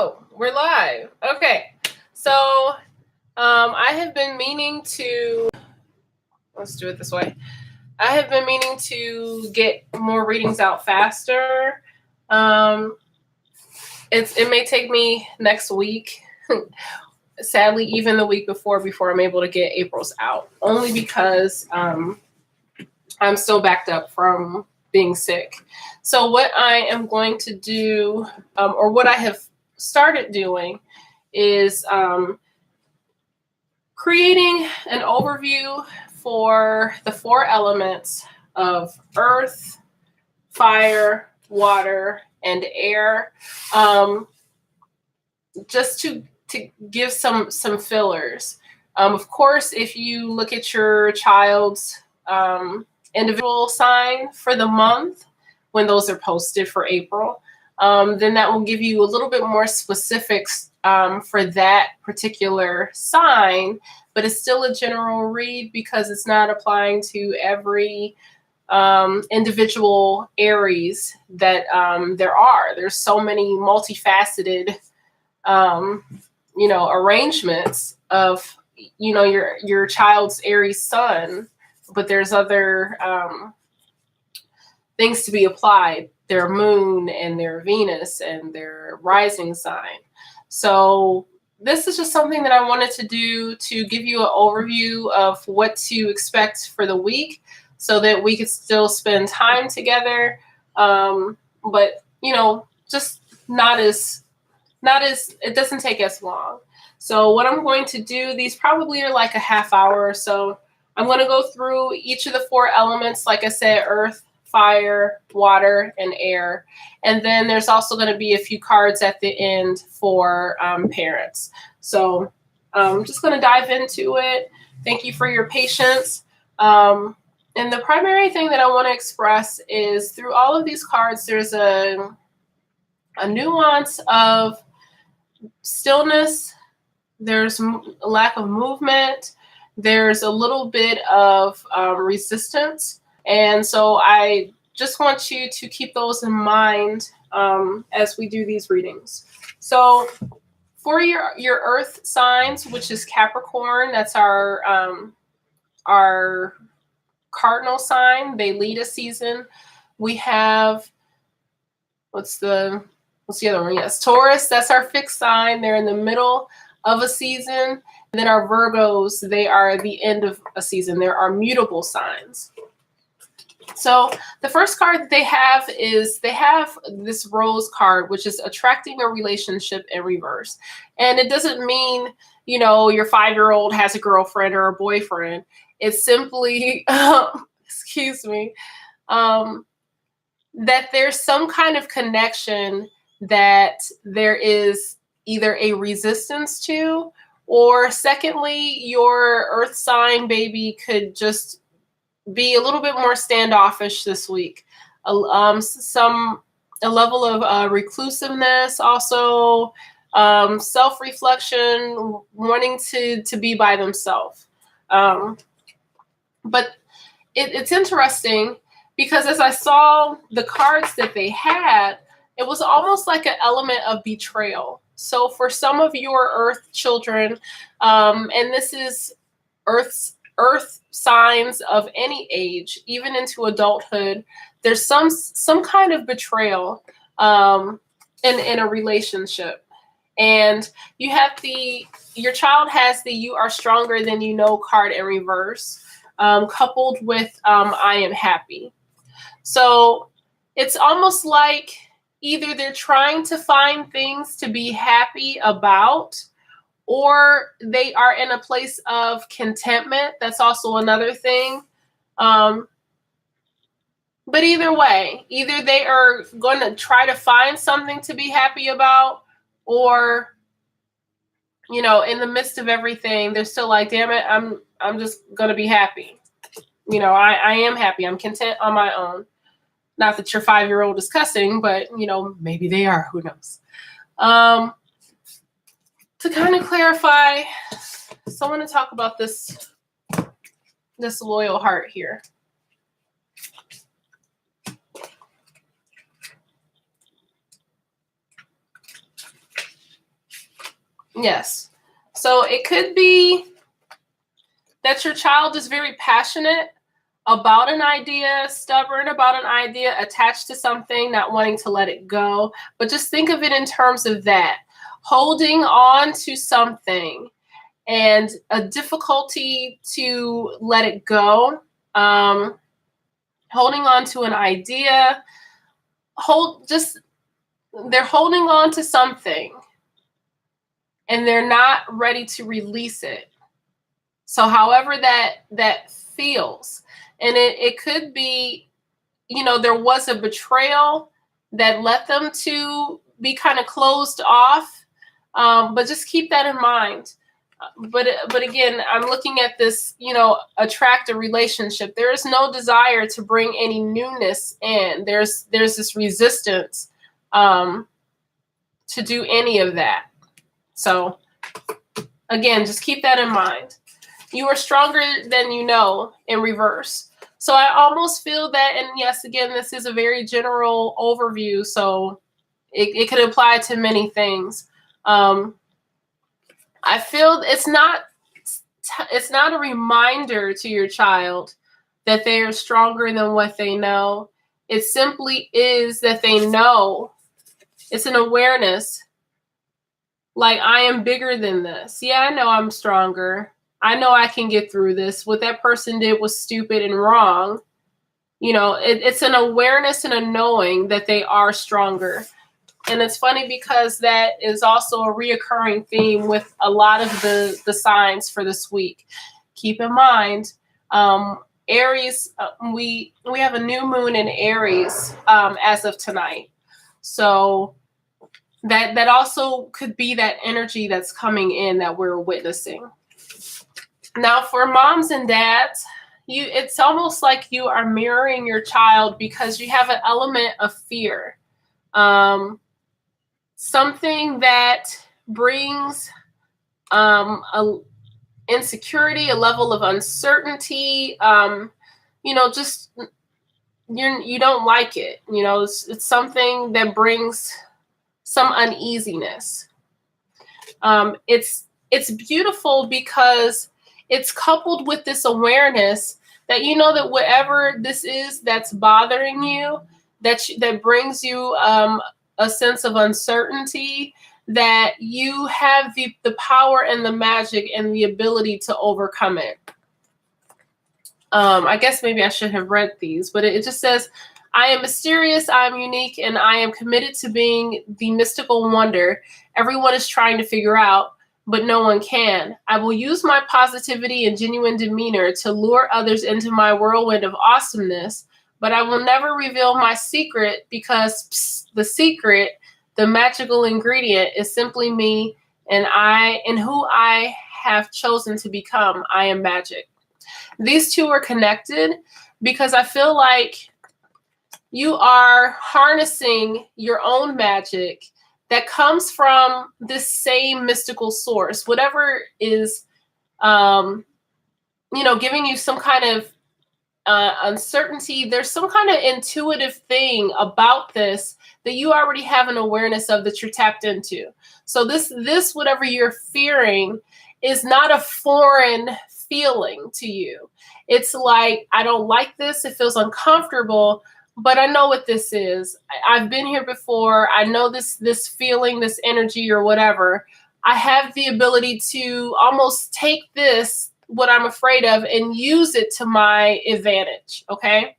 Oh, we're live. Okay. So I have been meaning to, let's do it this way. I have been meaning to get more readings out faster. Um, it may take me next week. Sadly, even the week before I'm able to get April's out, only because I'm still backed up from being sick. So what I am going to do, or what I have started doing, is creating an overview for the four elements of earth, fire, water, and air, just to give some fillers. Of course, if you look at your child's individual sign for the month, when those are posted for April, then that will give you a little bit more specifics for that particular sign, but it's still a general read because it's not applying to every individual Aries that there are. There's so many multifaceted arrangements of your child's Aries sun, but there's other things to be applied, their moon and their Venus and their rising sign. So this is just something that I wanted to do to give you an overview of what to expect for the week so that we could still spend time together, but just not as it doesn't take as long. So what I'm going to do, these probably are like a half hour or so. I'm going to go through each of the four elements, like I said, earth, fire, water, and air. And then there's also going to be a few cards at the end for parents. So I'm just going to dive into it. Thank you for your patience. And the primary thing that I want to express is through all of these cards, there's a nuance of stillness. There's a lack of movement. There's a little bit of resistance. And so I just want you to keep those in mind as we do these readings. So for your earth signs, which is Capricorn, that's our cardinal sign. They lead a season. We have, what's the other one? Yes, Taurus, that's our fixed sign. They're in the middle of a season. And then our Virgos, they are at the end of a season. There are mutable signs. So the first card that they have is this rose card, which is attracting a relationship in reverse. And it doesn't mean, your 5-year-old has a girlfriend or a boyfriend. It's simply, excuse me, that there's some kind of connection that there is either a resistance to, or secondly, your earth sign baby could just be a little bit more standoffish this week. A level of reclusiveness, also self-reflection, wanting to be by themselves. But it's interesting because as I saw the cards that they had, it was almost like an element of betrayal. So for some of your earth children, and this is earth signs of any age, even into adulthood, there's some kind of betrayal in a relationship. And you have your child has the "you are stronger than you know" card in reverse, coupled with "I am happy." So it's almost like either they're trying to find things to be happy about, or they are in a place of contentment. That's also another thing. But either way, either they are going to try to find something to be happy about, or, in the midst of everything, they're still like, damn it, I'm just going to be happy. I am happy. I'm content on my own. Not that your 5-year-old is cussing, but, maybe they are. Who knows? To kind of clarify, so I want to talk about this loyal heart here. Yes. So it could be that your child is very passionate about an idea, stubborn about an idea, attached to something, not wanting to let it go. But just think of it in terms of that, holding on to something and a difficulty to let it go, holding on to an idea, they're holding on to something and they're not ready to release it. So however that feels, and it could be, there was a betrayal that led them to be kind of closed off. But just keep that in mind. But again, I'm looking at this, attract a relationship. There is no desire to bring any newness in. There's this resistance to do any of that. So again, just keep that in mind. You are stronger than you know in reverse. So I almost feel that, and yes, again, this is a very general overview, so it could apply to many things. I feel it's not a reminder to your child that they are stronger than what they know. It simply is that they know. It's an awareness. Like, I am bigger than this. Yeah, I know I'm stronger. I know I can get through this. What that person did was stupid and wrong. It's an awareness and a knowing that they are stronger. And it's funny because that is also a reoccurring theme with a lot of the signs for this week. Keep in mind, Aries, we have a new moon in Aries as of tonight. So that also could be that energy that's coming in that we're witnessing. Now, for moms and dads, it's almost like you are mirroring your child because you have an element of fear. Something that brings a insecurity, a level of uncertainty, just you don't like it. It's something that brings some uneasiness. It's beautiful because it's coupled with this awareness that that whatever this is that's bothering you, that brings you a sense of uncertainty, that you have the power and the magic and the ability to overcome it. I guess maybe I should have read these, but it just says, I am mysterious, I am unique, and I am committed to being the mystical wonder everyone is trying to figure out, but no one can. I will use my positivity and genuine demeanor to lure others into my whirlwind of awesomeness, but I will never reveal my secret because the secret, the magical ingredient, is simply me and who I have chosen to become. I am magic. These two are connected because I feel like you are harnessing your own magic that comes from this same mystical source, whatever is, giving you some kind of uncertainty. There's some kind of intuitive thing about this that you already have an awareness of, that you're tapped into. So this whatever you're fearing is not a foreign feeling to you. It's like, I don't like this. It feels uncomfortable, but I know what this is. I've been here before. I know this feeling, this energy or whatever. I have the ability to almost take this, what I'm afraid of, and use it to my advantage. Okay.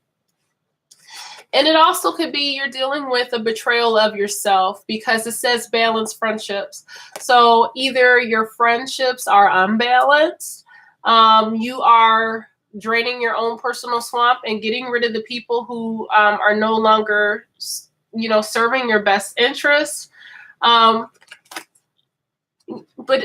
And it also could be you're dealing with a betrayal of yourself, because it says balanced friendships. So either your friendships are unbalanced, you are draining your own personal swamp and getting rid of the people who are no longer, serving your best interests. But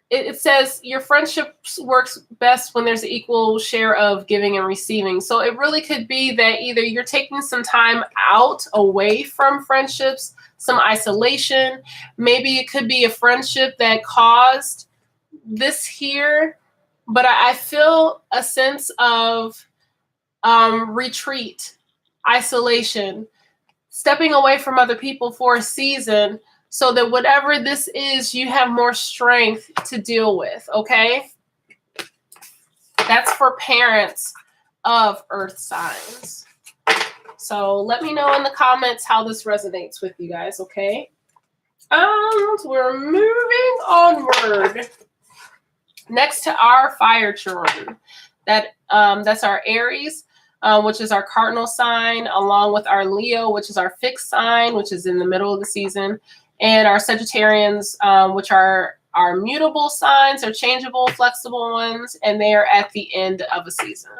it says your friendship works best when there's an equal share of giving and receiving. So it really could be that either you're taking some time out away from friendships, some isolation. Maybe it could be a friendship that caused this here. But I feel a sense of retreat, isolation, stepping away from other people for a season so that whatever this is, you have more strength to deal with, okay? That's for parents of earth signs. So let me know in the comments how this resonates with you guys, okay? We're moving onward. Next to our fire children, that's our Aries, which is our cardinal sign, along with our Leo, which is our fixed sign, which is in the middle of the season, and our Sagittarians, which are our mutable signs, or changeable, flexible ones, and they are at the end of a season.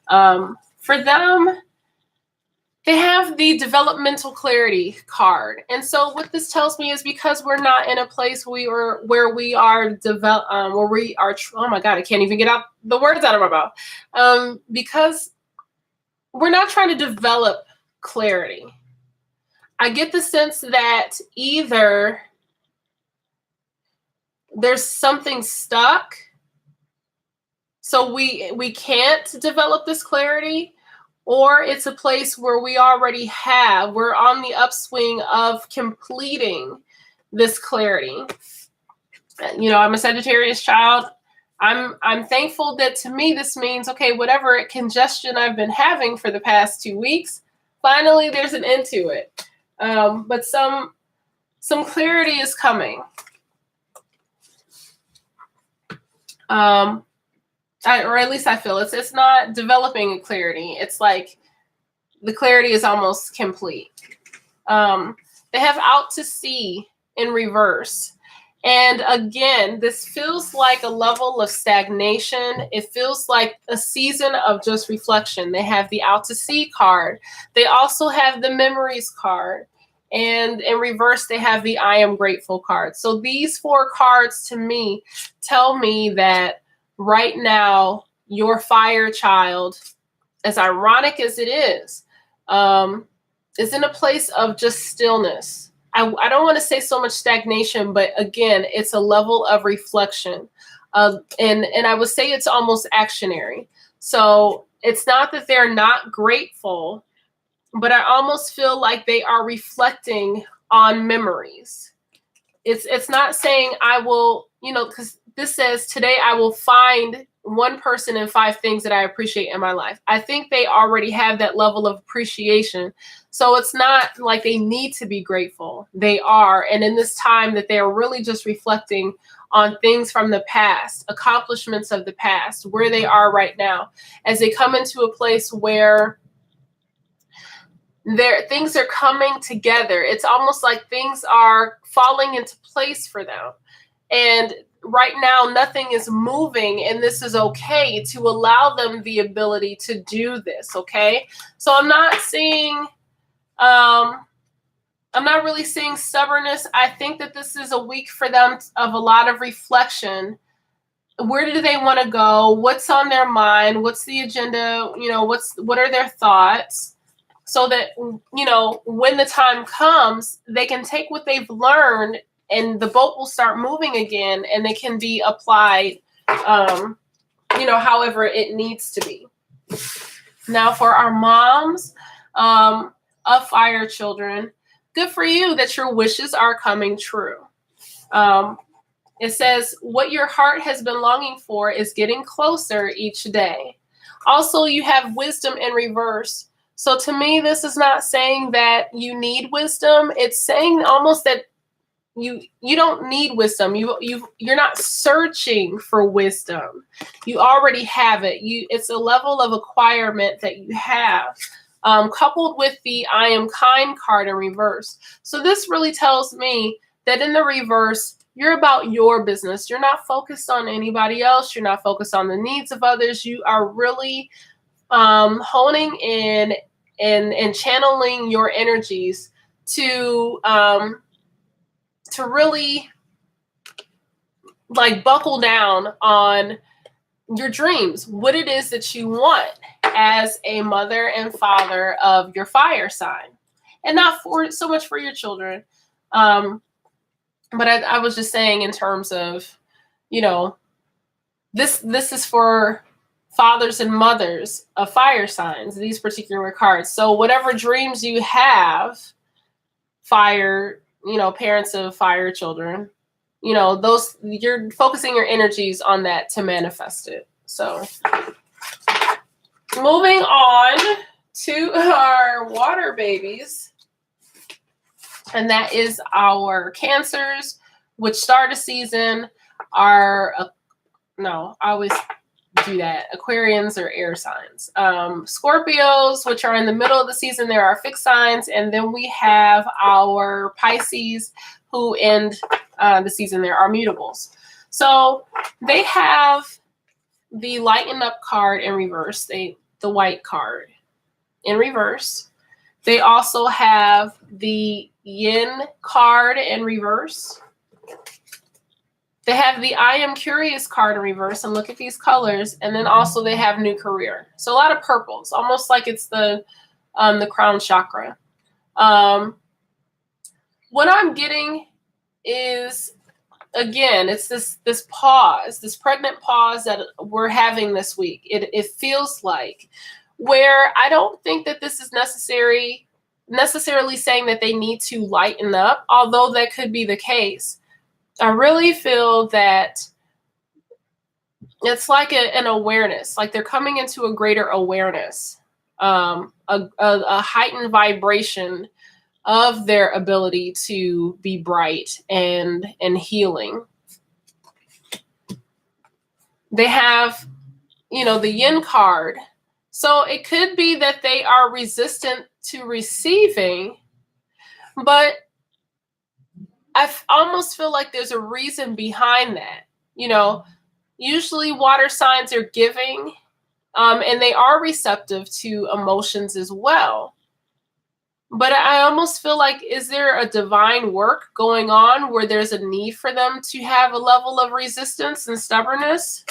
For them, they have the developmental clarity card. And so what this tells me is because we're not in a place where we are, oh my God, I can't even get out the words out of my mouth. Because we're not trying to develop clarity. I get the sense that either there's something stuck, so we can't develop this clarity, or it's a place where we're on the upswing of completing this clarity. You know, I'm a Sagittarius child. I'm thankful that, to me, this means, okay, whatever congestion I've been having for the past 2 weeks, finally there's an end to it. But some clarity is coming. Or at least I feel it's not developing a clarity. It's like the clarity is almost complete. They have out to sea in reverse. And again, this feels like a level of stagnation. It feels like a season of just reflection. They have the out to sea card. They also have the memories card. And in reverse, they have the I am grateful card. So these 4 cards, to me, tell me that right now, your fire child, as ironic as it is in a place of just stillness. I don't want to say so much stagnation, but again, it's a level of reflection. And I would say it's almost actionary. So it's not that they're not grateful, but I almost feel like they are reflecting on memories. It's not saying I will, because this says today I will find 1 person and 5 things that I appreciate in my life. I think they already have that level of appreciation. So it's not like they need to be grateful. They are. And in this time that they are really just reflecting on things from the past, accomplishments of the past, where they are right now, as they come into a place where things are coming together. It's almost like things are falling into place for them. And right now, nothing is moving, and this is okay to allow them the ability to do this, okay? So I'm not really seeing stubbornness. I think that this is a week for them of a lot of reflection. Where do they want to go? What's on their mind? What's the agenda? What are their thoughts? So that, when the time comes, they can take what they've learned and the boat will start moving again, and they can be applied, however it needs to be. Now, for our moms of fire children, good for you that your wishes are coming true. It says, what your heart has been longing for is getting closer each day. Also, you have wisdom in reverse. So to me, this is not saying that you need wisdom. It's saying almost that you don't need wisdom. You're not searching for wisdom. You already have it. It's a level of acquirement that you have, coupled with the I am kind card in reverse. So this really tells me that in the reverse, you're about your business. You're not focused on anybody else. You're not focused on the needs of others. You are really honing in and channeling your energies to really buckle down on your dreams, what it is that you want as a mother and father of your fire sign, and not for so much for your children. But I was just saying in terms of, this is for fathers and mothers of fire signs, these particular cards. So whatever dreams you have, fire parents of fire children, those, you're focusing your energies on that to manifest it. So moving on to our water babies, and that is our Cancers, which start a season, are no, I always do that. Aquarians are air signs. Scorpios, which are in the middle of the season, there are fixed signs, and then we have our Pisces, who end the season. There are mutables. So they have the Lighten Up card in reverse, the white card in reverse. They also have the Yin card in reverse. They have the I Am Curious card in reverse, and look at these colors. And then also they have New Career. So a lot of purples, almost like it's the crown chakra. What I'm getting is, again, it's this pause, this pregnant pause that we're having this week. It feels like, where I don't think that this is necessarily saying that they need to lighten up, although that could be the case. I really feel that it's like an awareness, like they're coming into a greater awareness, a heightened vibration of their ability to be bright and healing. They have, the Yin card. So it could be that they are resistant to receiving, but I almost feel like there's a reason behind that. Usually water signs are giving, and they are receptive to emotions as well. But I almost feel like, is there a divine work going on where there's a need for them to have a level of resistance and stubbornness?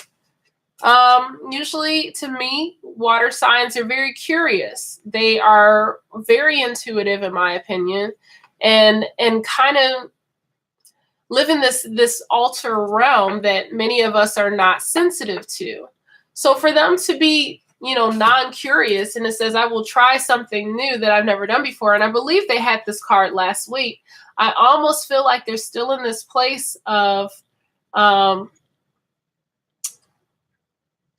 Usually, to me, water signs are very curious. They are very intuitive, in my opinion, and kind of live in this alter realm that many of us are not sensitive to. So for them to be, non-curious, and it says, I will try something new that I've never done before. And I believe they had this card last week. I almost feel like they're still in this place of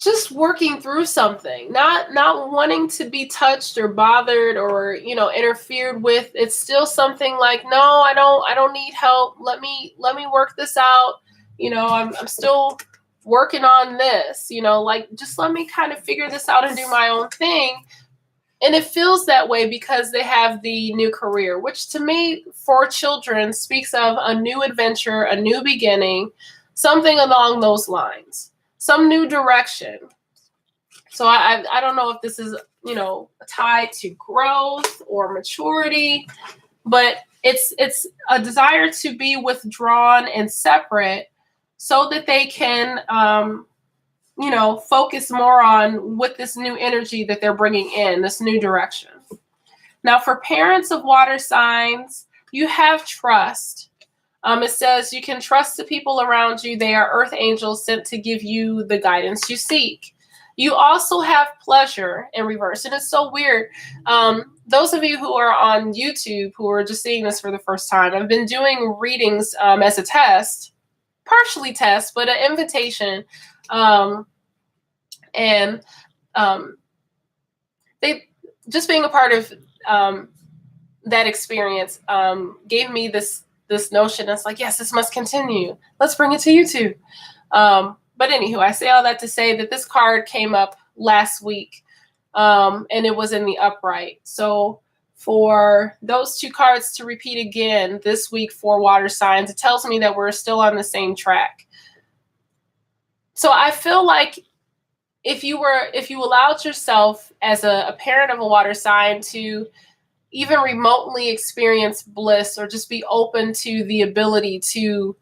just working through something, not wanting to be touched or bothered or, interfered with. It's still something like, no, I don't need help. Let me work this out. I'm still working on this, just let me kind of figure this out and do my own thing. And it feels that way because they have the New Career, which to me, for children, speaks of a new adventure, a new beginning, something along those lines, some new direction. So I don't know if this is, tied to growth or maturity, but it's a desire to be withdrawn and separate so that they can, focus more on what this new energy that they're bringing in, this new direction. Now, for parents of water signs, you have trust. It says you can trust the people around you. They are earth angels sent to give you the guidance you seek. You also have pleasure in reverse. And it's so weird. Those of you who are on YouTube, who are just seeing this for the first time, I've been doing readings as a test, partially test, but an invitation. And they, just being a part of that experience, gave me this notion. It's like, yes, this must continue. Let's bring it to YouTube. But anywho, I say all that to say that this card came up last week, and it was in the upright. So for those two cards to repeat again this week for water signs, it tells me that we're still on the same track. So I feel like if you allowed yourself as a parent of a water sign to even remotely experience bliss, or just be open to the ability to,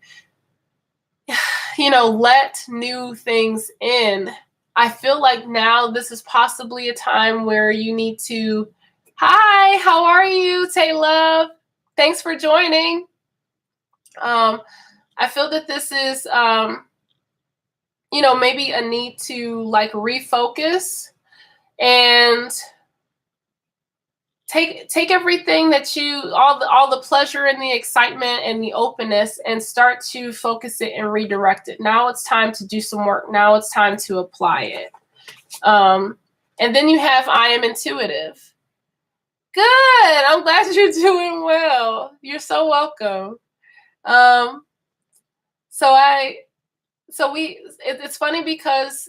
let new things in, I feel like now this is possibly a time where you need to, hi, how are you, Tay Love? Thanks for joining. I feel that this is, maybe a need to refocus and take everything that you, all the pleasure and the excitement and the openness, and start to focus it and redirect it. Now it's time to do some work. Now it's time to apply it. And then you have I am intuitive. Good. I'm glad you're doing well. You're so welcome. It's funny because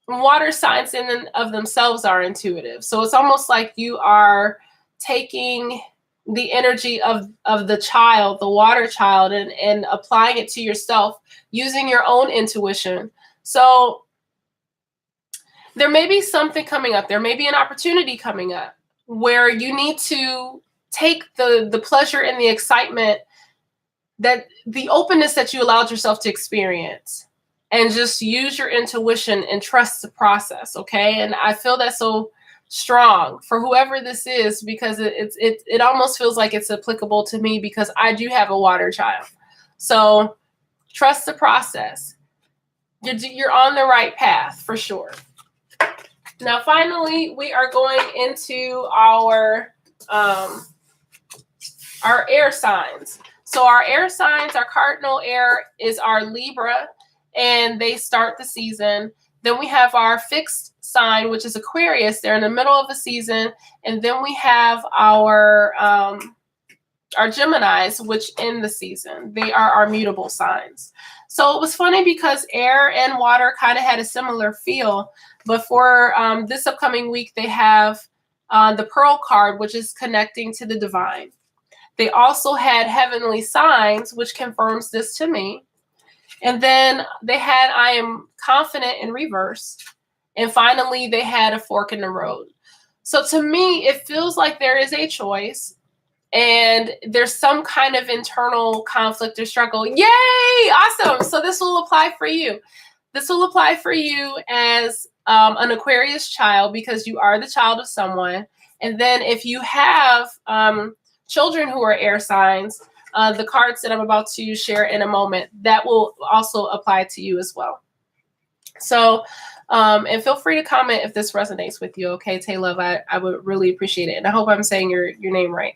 water signs in and of themselves are intuitive. So it's almost like you are taking the energy of the child, the water child, and applying it to yourself using your own intuition. So there may be something coming up. There may be an opportunity coming up where you need to take the pleasure and the excitement, that the openness that you allowed yourself to experience, and just use your intuition and trust the process. Okay. And I feel that so strong for whoever this is, because it almost feels like it's applicable to me, because I do have a water child. So trust the process. You're on the right path for sure. Now, finally, we are going into our air signs. So our air signs, our cardinal air is our Libra, and they start the season. Then we have our fixed sign, which is Aquarius. They're in the middle of the season. And then we have our Geminis, which end the season. They are our mutable signs. So it was funny because air and water kind of had a similar feel. But for this upcoming week, they have the Pearl card, which is connecting to the divine. They also had heavenly signs, which confirms this to me. And then they had I am confident in reverse. And finally, they had a fork in the road. So to me, it feels like there is a choice, and there's some kind of internal conflict or struggle. Yay! Awesome. So this will apply for you. This will apply for you as an Aquarius child, because you are the child of someone. And then if you have children who are air signs, the cards that I'm about to share in a moment, that will also apply to you as well. So, and feel free to comment if this resonates with you. Okay, Tay Love, I would really appreciate it. And I hope I'm saying your name right.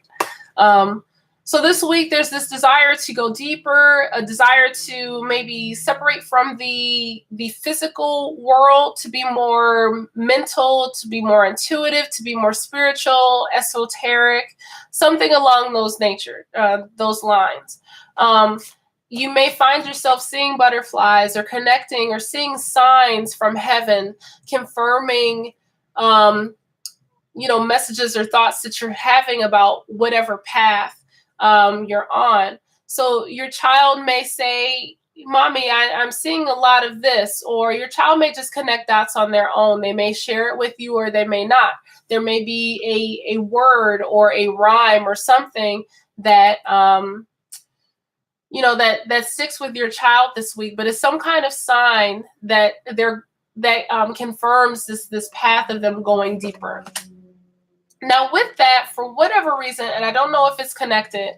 So this week, there's this desire to go deeper, a desire to maybe separate from the physical world, to be more mental, to be more intuitive, to be more spiritual, esoteric, something along those lines. You may find yourself seeing butterflies, or connecting, or seeing signs from heaven confirming messages or thoughts that you're having about whatever path you're on. So your child may say, Mommy, I'm seeing a lot of this, or your child may just connect dots on their own. They may share it with you, or they may not. There may be a word or a rhyme or something that that sticks with your child this week, but it's some kind of sign that confirms this path of them going deeper. Now, with that, for whatever reason, and I don't know if it's connected,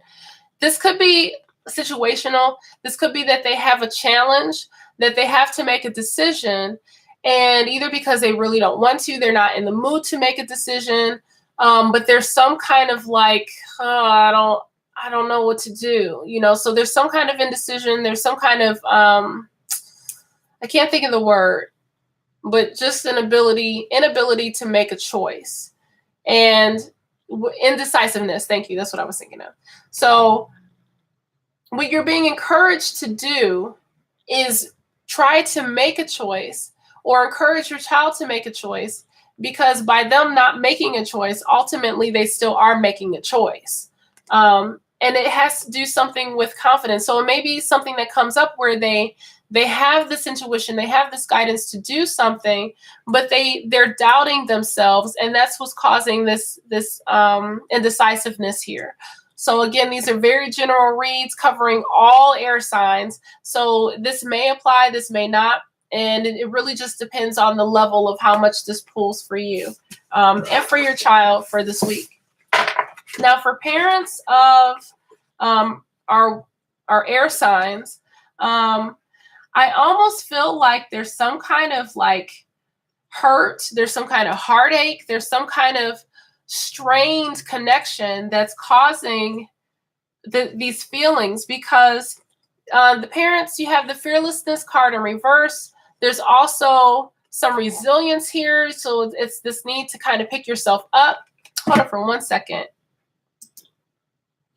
this could be situational. This could be that they have a challenge, that they have to make a decision, and either because they really don't want to, they're not in the mood to make a decision, but there's some kind of like, I don't know what to do, so there's some kind of indecision. There's some kind of, I can't think of the word, but just an inability to make a choice. And indecisiveness. Thank you. That's what I was thinking of. So what you're being encouraged to do is try to make a choice, or encourage your child to make a choice, because by them not making a choice, ultimately they still are making a choice. And it has to do something with confidence. So it may be something that comes up where they have this intuition, they have this guidance to do something, but they're doubting themselves, and that's what's causing this indecisiveness here. So again, these are very general reads covering all air signs. So this may apply, this may not, and it really just depends on the level of how much this pulls for you and for your child for this week. Now, for parents of our air signs, I almost feel like there's some kind of like hurt, there's some kind of heartache, there's some kind of strained connection that's causing these feelings. Because the parents, you have the fearlessness card in reverse. There's also some resilience here. So it's this need to kind of pick yourself up. Hold on for 1 second.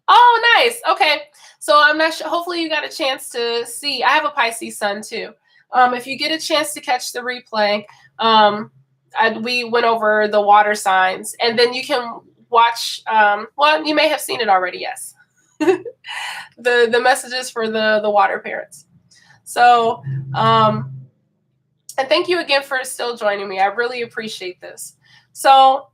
Oh, nice. Okay. So I'm not sure. Hopefully you got a chance to see. I have a Pisces sun too. If you get a chance to catch the replay, we went over the water signs, and then you can watch. Well, you may have seen it already. Yes, the messages for the water parents. So, and thank you again for still joining me. I really appreciate this. So,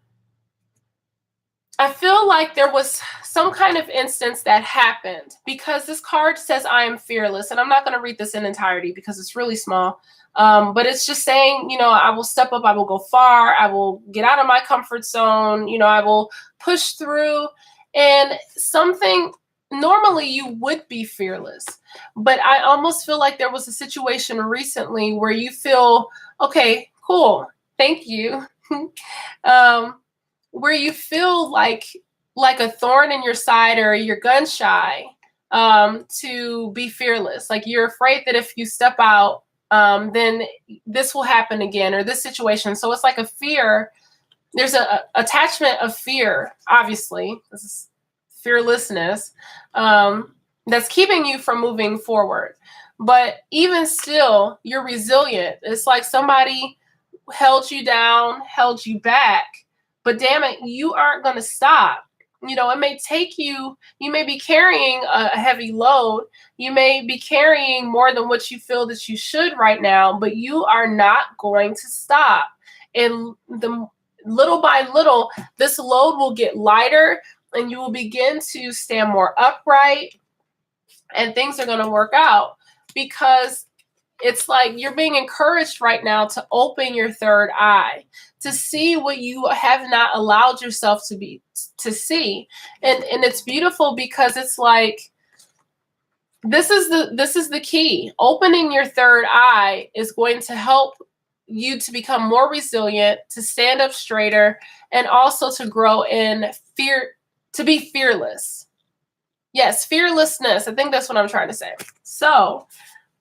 I feel like there was some kind of instance that happened, because this card says I am fearless, and I'm not going to read this in entirety because it's really small. But it's just saying, you know, I will step up, I will go far, I will get out of my comfort zone, you know, I will push through. And something, normally you would be fearless, but I almost feel like there was a situation recently where you feel, okay, cool, thank you. Where you feel like a thorn in your side, or you're gun shy to be fearless. Like you're afraid that if you step out, then this will happen again, or this situation. So it's like a fear. There's a attachment of fear, obviously. This is fearlessness that's keeping you from moving forward. But even still, you're resilient. It's like somebody held you down, held you back, but damn it, you aren't going to stop. You know, it may take you, you may be carrying a heavy load. You may be carrying more than what you feel that you should right now, but you are not going to stop. And the little by little, this load will get lighter, and you will begin to stand more upright, and things are going to work out, because it's like you're being encouraged right now to open your third eye, to see what you have not allowed yourself to see. And it's beautiful, because it's like this is the key. Opening your third eye is going to help you to become more resilient, to stand up straighter, and also to grow in fear, to be fearless. Yes, fearlessness. I think that's what I'm trying to say. So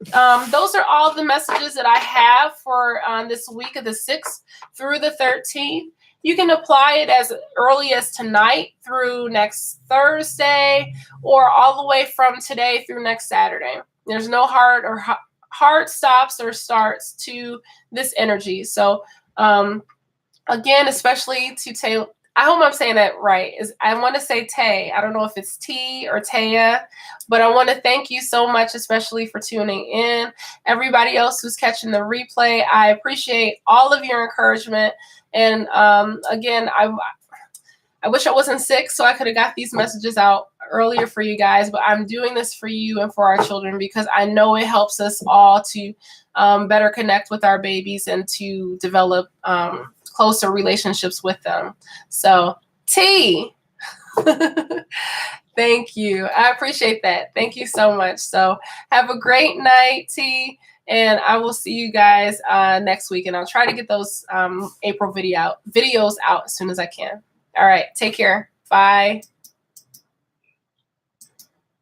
those are all the messages that I have for this week of the 6th through the 13th. You can apply it as early as tonight through next Thursday, or all the way from today through next Saturday. There's no hard stops or starts to this energy. So again, especially to Taylor, I hope I'm saying that right. I want to say Tay. I don't know if it's T or Taya, but I want to thank you so much, especially for tuning in. Everybody else who's catching the replay, I appreciate all of your encouragement. And again, I wish I wasn't sick so I could have got these messages out earlier for you guys, but I'm doing this for you and for our children, because I know it helps us all to better connect with our babies and to develop closer relationships with them. So T, thank you. I appreciate that. Thank you so much. So have a great night, T, and I will see you guys next week. And I'll try to get those April videos out as soon as I can. All right. Take care. Bye.